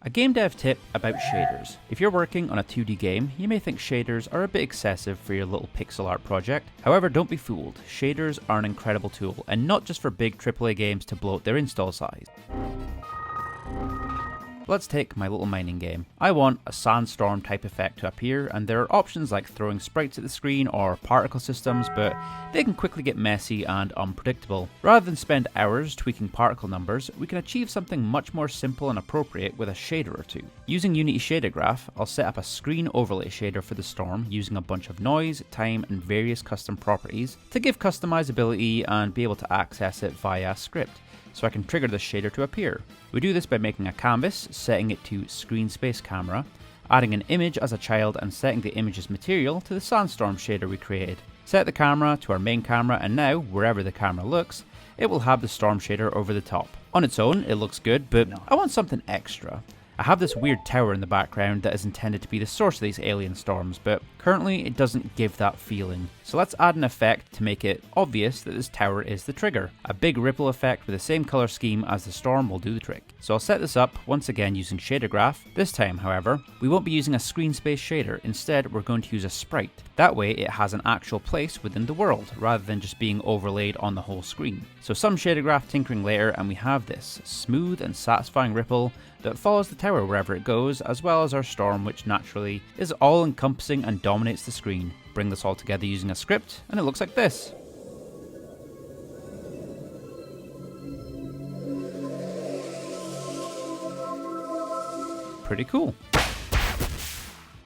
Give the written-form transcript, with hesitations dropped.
A game dev tip about shaders. If you're working on a 2D game, you may think shaders are a bit excessive for your little pixel art project. However, don't be fooled. Shaders are an incredible tool, and not just for big AAA games to bloat their install size. Let's take my little mining game. I want a sandstorm type effect to appear, and there are options like throwing sprites at the screen or particle systems, but they can quickly get messy and unpredictable. Rather than spend hours tweaking particle numbers, we can achieve something much more simple and appropriate with a shader or two. Using Unity Shader Graph, I'll set up a screen overlay shader for the storm using a bunch of noise, time, and various custom properties to give customizability and be able to access it via a script, so I can trigger this shader to appear. We do this by making a canvas, setting it to screen space camera, adding an image as a child and setting the image's material to the sandstorm shader we created. Set the camera to our main camera, and now, wherever the camera looks, it will have the storm shader over the top. On its own, it looks good, but I want something extra. I have this weird tower in the background that is intended to be the source of these alien storms, but currently it doesn't give that feeling. So let's add an effect to make it obvious that this tower is the trigger. A big ripple effect with the same color scheme as the storm will do the trick. So I'll set this up once again using Shader Graph. This time, however, we won't be using a screen space shader. Instead, we're going to use a sprite. That way it has an actual place within the world, rather than just being overlaid on the whole screen. So some Shader Graph tinkering later, and we have this smooth and satisfying ripple that follows the tower wherever it goes, as well as our storm, which naturally is all-encompassing and dominates the screen. Bring this all together using a script, and it looks like this. Pretty cool.